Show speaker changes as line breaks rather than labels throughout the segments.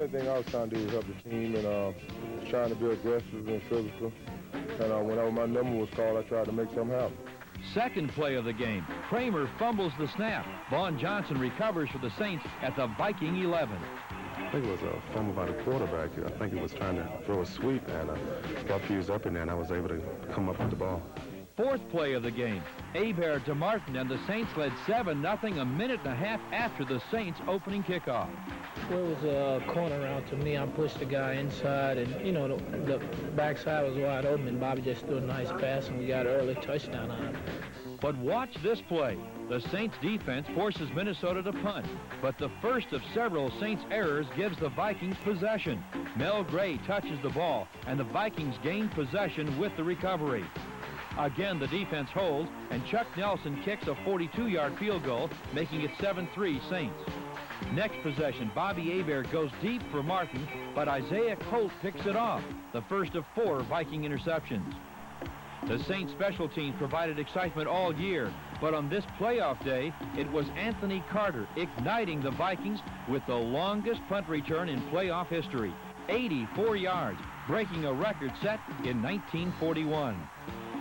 The thing I was trying to do was help the team and trying to be aggressive and physical. And whenever my number was called, I tried to make something happen.
Second play of the game, Kramer fumbles the snap. Vaughn Johnson recovers for the Saints at the Viking 11.
I think it was a fumble by the quarterback. I think he was trying to throw a sweep, and got fused up in there, and I was able to come up with the ball.
Fourth play of the game, Hebert to Martin, and the Saints led 7-0 a minute and a half after the Saints' opening kickoff.
Well, it was a corner out to me. I pushed the guy inside, and, you know, the backside was wide open, and Bobby just threw a nice pass, and we got an early touchdown on it.
But watch this play. The Saints defense forces Minnesota to punt, but the first of several Saints errors gives the Vikings possession. Mel Gray touches the ball, and the Vikings gain possession with the recovery. Again, the defense holds, and Chuck Nelson kicks a 42-yard field goal, making it 7-3 Saints. Next possession, Bobby Hebert goes deep for Martin, but Isaiah Colt picks it off, the first of 4 Viking interceptions. The Saints special teams provided excitement all year, but on this playoff day, it was Anthony Carter igniting the Vikings with the longest punt return in playoff history, 84 yards, breaking a record set in 1941.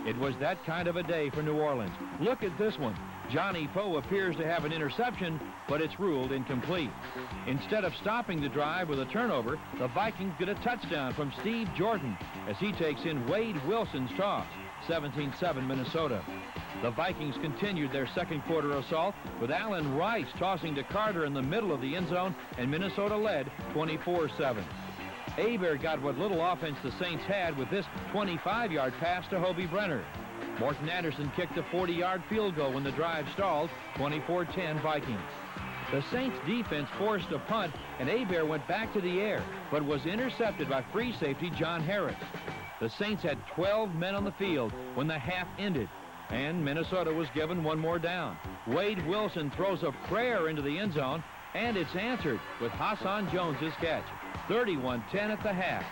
It was that kind of a day for New Orleans. Look at this one. Johnny Poe appears to have an interception, but it's ruled incomplete. Instead of stopping the drive with a turnover, the Vikings get a touchdown from Steve Jordan as he takes in Wade Wilson's toss, 17-7 Minnesota. The Vikings continued their second quarter assault with Allen Rice tossing to Carter in the middle of the end zone, and Minnesota led 24-7. Hebert got what little offense the Saints had with this 25-yard pass to Hobie Brenner. Morton Anderson kicked a 40-yard field goal when the drive stalled, 24-10 Vikings. The Saints defense forced a punt, and Hebert went back to the air, but was intercepted by free safety John Harris. The Saints had 12 men on the field when the half ended, and Minnesota was given one more down. Wade Wilson throws a prayer into the end zone, and it's answered with Hassan Jones's catch. 31-10 at the half.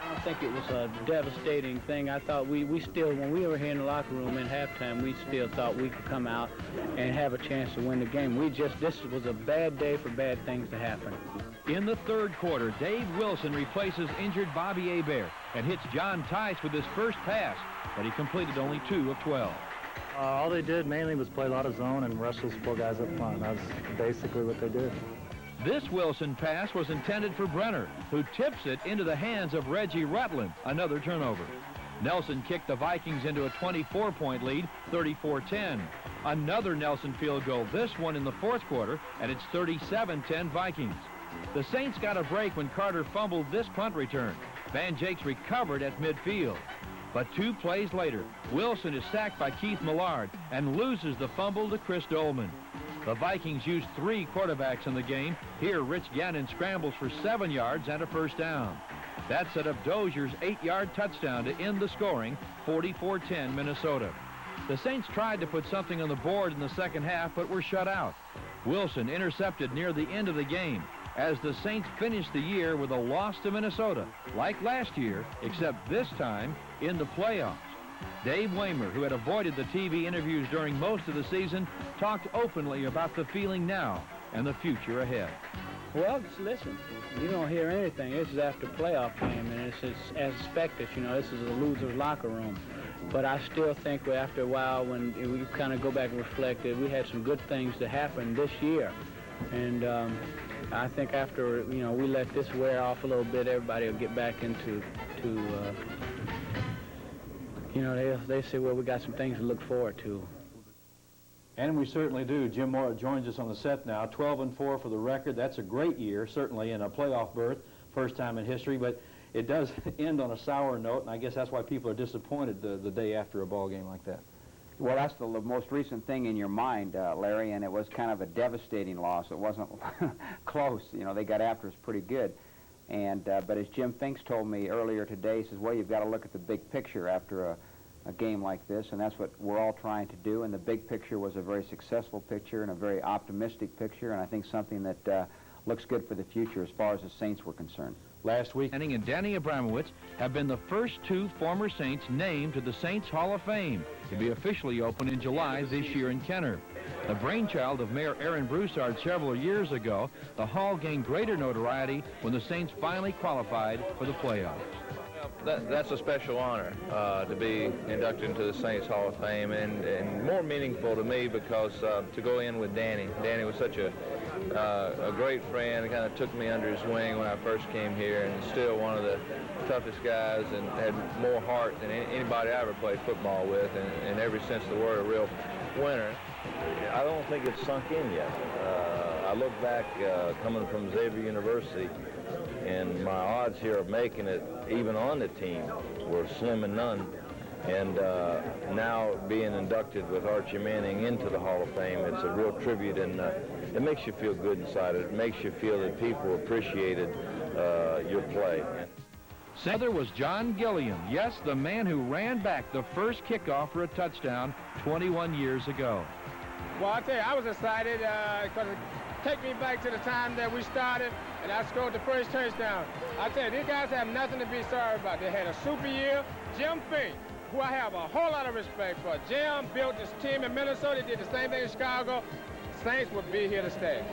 I don't think it was a devastating thing. I thought we still, when we were here in the locker room at halftime, we still thought we could come out and have a chance to win the game. This was a bad day for bad things to happen.
In the third quarter, Dave Wilson replaces injured Bobby Hebert and hits John Tice with his first pass, but he completed only 2 of 12.
All they did mainly was play a lot of zone and rush those 4 guys up front. That's basically what they did.
This Wilson pass was intended for Brenner, who tips it into the hands of Reggie Rutland, another turnover. Nelson kicked the Vikings into a 24-point lead, 34-10. Another Nelson field goal, this one in the fourth quarter, and it's 37-10 Vikings. The Saints got a break when Carter fumbled this punt return. Van Jakes recovered at midfield. But 2 plays later, Wilson is sacked by Keith Millard and loses the fumble to Chris Dolman. The Vikings used 3 quarterbacks in the game. Here, Rich Gannon scrambles for 7 yards and a first down. That set up Dozier's 8-yard touchdown to end the scoring, 44-10 Minnesota. The Saints tried to put something on the board in the second half, but were shut out. Wilson intercepted near the end of the game as the Saints finished the year with a loss to Minnesota, like last year, except this time in the playoffs. Dave Waymer, who had avoided the TV interviews during most of the season, talked openly about the feeling now and the future ahead.
Well, just listen. You don't hear anything. This is after playoff game, and it's as expected. You know, this is a loser's locker room. But I still think after a while, when we kind of go back and reflect, that we had some good things that happened this year. And I think after, we let this wear off a little bit, everybody will get back into they say, well, we got some things to look forward to.
And we certainly do. Jim Mora joins us on the set now. 12-4 for the record. That's a great year, certainly in a playoff berth, first time in history, but it does end on a sour note, and I guess that's why people are disappointed the day after a ball game like that.
Well, that's the most recent thing in your mind, Larry, and it was kind of a devastating loss. It wasn't close. They got after us pretty good. And but as Jim Finks told me earlier today, he says, well, you've got to look at the big picture after a game like this, and that's what we're all trying to do. And the big picture was a very successful picture and a very optimistic picture, and I think something that looks good for the future as far as the Saints were concerned.
Last week,
Manning and Danny Abramowicz have been the first two former Saints named to the Saints Hall of Fame, to be officially opened in July this year in Kenner. The brainchild of Mayor Aaron Broussard several years ago, the Hall gained greater notoriety when the Saints finally qualified for the playoffs.
That's a special honor to be inducted into the Saints Hall of Fame, and more meaningful to me because to go in with Danny. Danny was such a great friend. He kind of took me under his wing when I first came here, and still one of the toughest guys and had more heart than anybody I ever played football with, and in every sense of the word, a real winner.
I don't think it's sunk in yet. I look back coming from Xavier University, and my odds here of making it even on the team were slim and none. And now being inducted with Archie Manning into the Hall of Fame, it's a real tribute, and it makes you feel good inside. It makes you feel that people appreciated your play.
Center was John Gilliam, yes, the man who ran back the first kickoff for a touchdown 21 years ago.
Well, I tell you, I was excited because it takes me back to the time that we started and I scored the first touchdown. I tell you, these guys have nothing to be sorry about. They had a super year. Jim Finks, who I have a whole lot of respect for. Jim built this team in Minnesota, did the same thing in Chicago. Saints would be here to stay.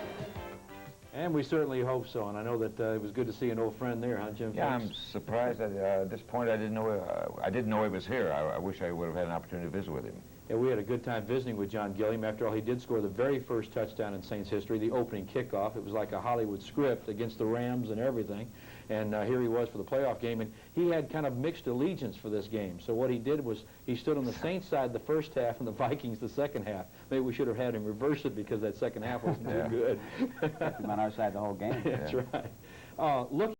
and we certainly hope so. And I know that it was good to see an old friend there, huh, Jim?
Yeah, I'm surprised that at this point I didn't know he was here. I wish I would have had an opportunity to visit with him.
Yeah, we had a good time visiting with John Gilliam. After all, he did score the very first touchdown in Saints history, the opening kickoff. It was like a Hollywood script against the Rams and everything. And here he was for the playoff game. And he had kind of mixed allegiance for this game. So what he did was he stood on the Saints side the first half and the Vikings the second half. Maybe we should have had him reverse it because that second half wasn't too good.
Kept him on our side the whole game.
That's right. Look.